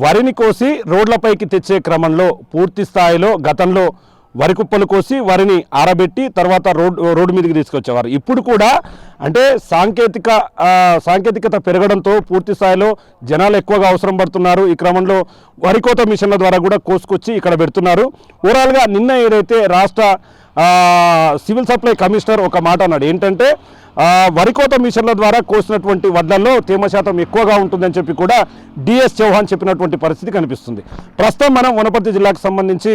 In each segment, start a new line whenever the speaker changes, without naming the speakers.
వరిని కోసి రోడ్లపైకి తెచ్చే క్రమంలో పూర్తి స్థాయిలో గతంలో వరి కుప్పలు కోసి వరిని ఆరబెట్టి తర్వాత రోడ్డు మీదకి తీసుకొచ్చేవారు. ఇప్పుడు కూడా అంటే సాంకేతికత పెరగడంతో పూర్తి స్థాయిలో జనాలు ఎక్కువగా అవసరం పడుతున్నారు. ఈ క్రమంలో వరి కోత మిషన్ల ద్వారా కూడా కోసుకొచ్చి ఇక్కడ పెడుతున్నారు. ఓవరాల్గా నిన్న ఏదైతే రాష్ట్ర సివిల్ సప్లై కమిషనర్ ఒక మాట అన్నాడు, ఏంటంటే వరి కోత మిషన్ల ద్వారా కోసినటువంటి వడ్లల్లో తేమ శాతం ఎక్కువగా ఉంటుందని చెప్పి కూడా డిఎస్ చౌహాన్ చెప్పినటువంటి పరిస్థితి కనిపిస్తుంది. ప్రస్తుతం మనం వనపర్తి జిల్లాకు సంబంధించి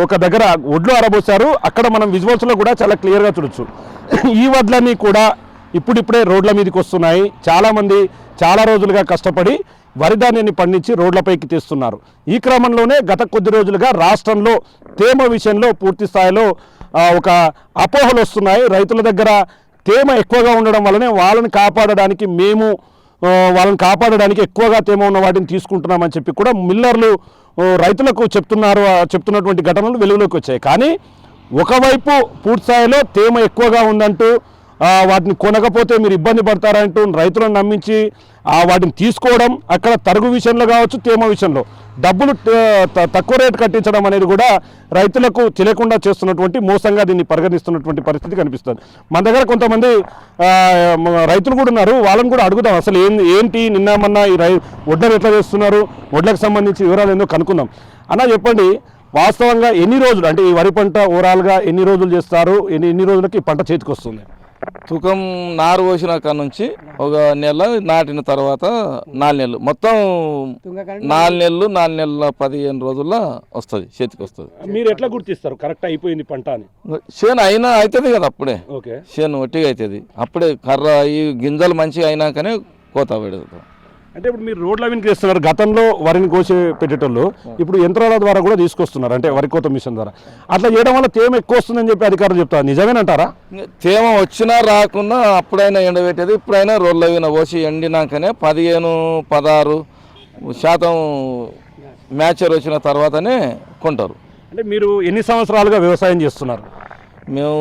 ఒక దగ్గర వడ్లు ఆరబోసారు. అక్కడ మనం విజువల్స్లో కూడా చాలా క్లియర్గా చూడొచ్చు. ఈ వడ్లన్నీ కూడా ఇప్పుడిప్పుడే రోడ్ల మీదకి వస్తున్నాయి. చాలామంది చాలా రోజులుగా కష్టపడి వరి ధాన్యాన్ని పండించి రోడ్లపైకి తెస్తున్నారు. ఈ క్రమంలోనే గత కొద్ది రోజులుగా రాష్ట్రంలో తేమ విషయంలో పూర్తి స్థాయిలో ఒక అపోహలు వస్తున్నాయి. రైతుల దగ్గర తేమ ఎక్కువగా ఉండడం వల్లనే వాళ్ళని కాపాడడానికి ఎక్కువగా తేమ ఉన్న వాటిని తీసుకుంటున్నామని చెప్పి కూడా మిల్లర్లు రైతులకు చెప్తున్నటువంటి ఘటనలు వెలుగులోకి వచ్చాయి. కానీ ఒకవైపు పూర్తి స్థాయిలో తేమ ఎక్కువగా ఉందంటూ వాటిని కొనకపోతే మీరు ఇబ్బంది పడతారంటూ రైతులను నమ్మించి వాటిని తీసుకోవడం, అక్కడ తరుగు విషయంలో కావచ్చు తేమ విషయంలో డబ్బులు తక్కువ రేటు కట్టించడం అనేది కూడా రైతులకు తెలియకుండా చేస్తున్నటువంటి మోసంగా దీన్ని పరిగణిస్తున్నటువంటి పరిస్థితి కనిపిస్తుంది. మన దగ్గర కొంతమంది రైతులు కూడా ఉన్నారు, వాళ్ళని కూడా అడుగుదాం అసలు ఏంటి నిన్న మొన్న ఈ వడ్లను ఎట్లా చేస్తున్నారు, వడ్లకు సంబంధించి వివరాలు ఏందో కనుక్కుందాం. అన్న చెప్పండి, వాస్తవంగా ఎన్ని రోజులు అంటే ఈ వరి పంట ఓవరాల్గా ఎన్ని రోజులు చేస్తారు, ఎన్ని రోజులకి ఈ పంట చేతికి వస్తుంది?
తూకం నారు పోసిన కాడ నుంచి ఒక నెల నాటిన తర్వాత 4 నెలలు, మొత్తం 4 నెలలు 15 రోజుల్లో వస్తుంది, చేతికి వస్తుంది.
మీరు ఎట్లా గుర్తిస్తారు కరెక్ట్ అయిపోయింది పంట అని?
చేను అయినా అవుతుంది కదా అప్పుడే, చేను ఒట్టిగా అవుతుంది అప్పుడే, కర్ర ఈ గింజలు మంచిగా అయినాకనే కోత పెడతాం.
అంటే ఇప్పుడు మీరు రోడ్ల మీదకి చేస్తున్నారు, గతంలో వరిని కోసి పెట్టేటోళ్ళు ఇప్పుడు యంత్రాల ద్వారా కూడా తీసుకొస్తున్నారు, అంటే వరి కోత మిషన్ ద్వారా. అట్లా చేయడం వల్ల తేమ ఎక్కువ వస్తుందని చెప్పి అధికారులు చెప్తారు, నిజమేనంటారా?
తేమ వచ్చినా రాకున్నా అప్పుడైనా ఎండబెట్టేది, ఇప్పుడైనా రోడ్ల మీద పోసి ఎండినాకనే 15-16% మ్యాచర్ వచ్చిన తర్వాతనే కొంటారు.
అంటే మీరు ఎన్ని సంవత్సరాలుగా వ్యవసాయం చేస్తున్నారు?
మేము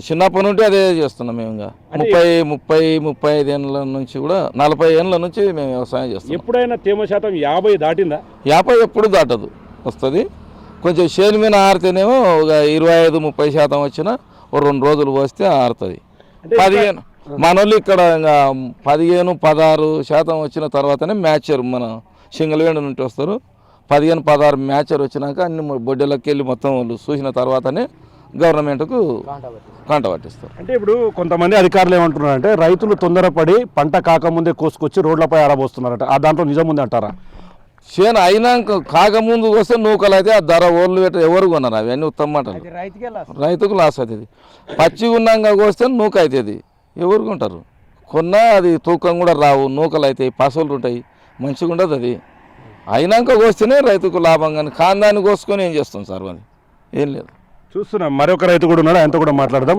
చిన్నప్పటి నుండి అదే చేస్తున్నాం. మేము ఇంకా 35 ఏళ్ళ నుంచి కూడా 40 ఏళ్ళ నుంచి మేము వ్యవసాయం చేస్తాం.
ఎప్పుడైనా తేమ శాతం 50 దాటిందా?
50 ఎప్పుడు దాటదు, వస్తుంది. కొంచెం చేను మీద ఆరితేనేమో ఒక 25-30% వచ్చినా ఒక 2 రోజులు పోస్తే ఆరుతుంది. 15 మనోళ్ళు ఇక్కడ ఇంకా 15-16% వచ్చిన తర్వాతనే మ్యాచర్ మన సింగిల్ వేండి నుండి వస్తారు. 15-16 మ్యాచర్ వచ్చినాక అన్ని బొడ్డెలకి వెళ్ళి మొత్తం వాళ్ళు చూసిన తర్వాతనే గవర్నమెంట్కు కాంట పట్టిస్తారు.
అంటే ఇప్పుడు కొంతమంది అధికారులు ఏమంటున్నారు అంటే రైతులు తొందరపడి పంట కాకముందే కోసుకొచ్చి రోడ్లపై ఆరబోస్తున్నారట, ఆ దాంట్లో నిజం ఉంది అంటారా?
చేను అయినాక కాకముందు వస్తే నూకలు అయితే ఆ ధర ఓళ్ళు పెట్ట ఎవరు కొన్నారు, అవన్నీ ఉత్తమ మాటలు, రైతుకు లాస్ అవుతుంది. పచ్చిగా ఉన్నాక కోస్తే నూక అవుతుంది, ఎవరు కొంటారు? కొన్నా అది తూకం కూడా రావు, నూకలు అవుతాయి, పశువులు ఉంటాయి, మంచిగా ఉండదు. అది అయినాక కోస్తేనే రైతుకు లాభం, కానీ కాందాన్ని కోసుకొని ఏం చేస్తాం సార్, అది ఏం లేదు.
చూస్తున్నాం మరొక రైతు కూడా ఉన్నాడు, ఆయనతో కూడా మాట్లాడదాం.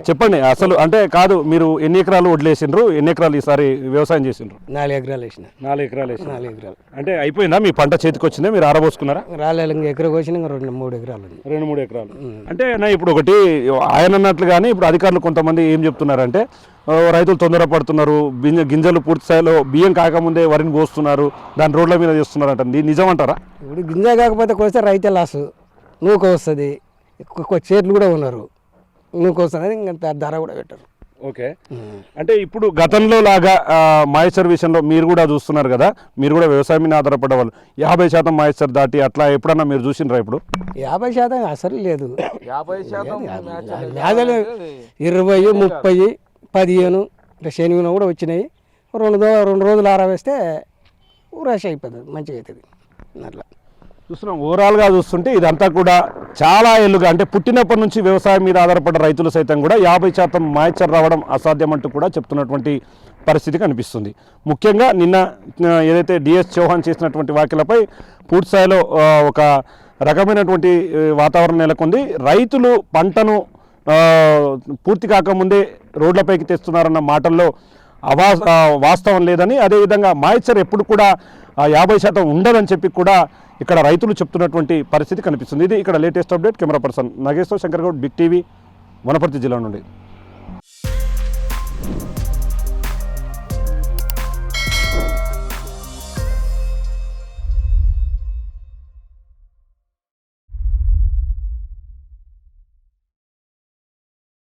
చెప్పండి అసలు, అంటే కాదు మీరు ఎన్ని ఎకరాలు వడ్లేసిండ్రు, ఎన్ని ఎకరాలు ఈసారి వ్యవసాయం చేసిండ్రు?
4 ఎకరాలు వేసిన.
4 ఎకరాలు అంటే అయిపోయిందా మీ పంట చేతికి వచ్చిందా, మీరు ఆరబోసుకున్నారా?
రాలేదు, ఎకరం కోసిన 2-3 ఎకరాలు.
2-3 ఎకరాలు అంటే ఇప్పుడు ఒకటి ఆయన అన్నట్లుగానే ఇప్పుడు అధికారులు కొంతమంది ఏం చెప్తున్నారంటే రైతులు తొందరపడుతున్నారు, గింజలు పూర్తి స్థాయిలో బియ్యం కాకముందే వరిని కోస్తున్నారు, దాని రోడ్ల మీద చేస్తున్నారు అంటే నిజం అంటారా?
ఇప్పుడు గింజ కాకపోతే కోస్తే రైతే లాసు, నూక వస్తుంది, చేట్లు కూడా ఉన్నారు, నూక వస్తుంది, ఇంకా ధర కూడా పెట్టారు.
ఓకే, అంటే ఇప్పుడు గతంలో లాగా మాయిశ్చర్ విషయంలో మీరు కూడా చూస్తున్నారు కదా, మీరు కూడా వ్యవసాయం మీద ఆధారపడే వాళ్ళు 50% మాయిశ్చర్ దాటి అట్లా ఎప్పుడన్నా మీరు చూసినరా? ఇప్పుడు
50% అసలు లేదు,
50%
20, 30, 15 ఇట్లా శనిగిన కూడా వచ్చినాయి. 2 రోజులు ఆరవేస్తే రష్ అయిపోతుంది, మంచిగా అవుతుంది. అట్లా
చూస్తున్నాం. ఓవరాల్గా చూస్తుంటే ఇదంతా కూడా చాలా ఏళ్ళుగా అంటే పుట్టినప్పటి నుంచి వ్యవసాయం మీద ఆధారపడ్డ రైతులు సైతం కూడా 50% మాయిశ్చర్ రావడం అసాధ్యం అంటూ కూడా చెప్తున్నటువంటి పరిస్థితి కనిపిస్తుంది. ముఖ్యంగా నిన్న ఏదైతే డిఎస్ చౌహాన్ చేసినటువంటి వ్యాఖ్యలపై పూర్తి స్థాయిలో ఒక రకమైనటువంటి వాతావరణం నెలకొంది. రైతులు పంటను పూర్తి కాకముందే రోడ్లపైకి తెస్తున్నారన్న మాటల్లో వాస్తవం లేదని, అదేవిధంగా మాయిశ్చర్ ఎప్పుడు కూడా 50% ఉండదని చెప్పి కూడా ఇక్కడ రైతులు చెప్తున్నటువంటి పరిస్థితి కనిపిస్తుంది. ఇది ఇక్కడ latest update. Camera person Nageshwar, Shankar Goud, Big TV, Wanaparthy జిల్లా నుండి.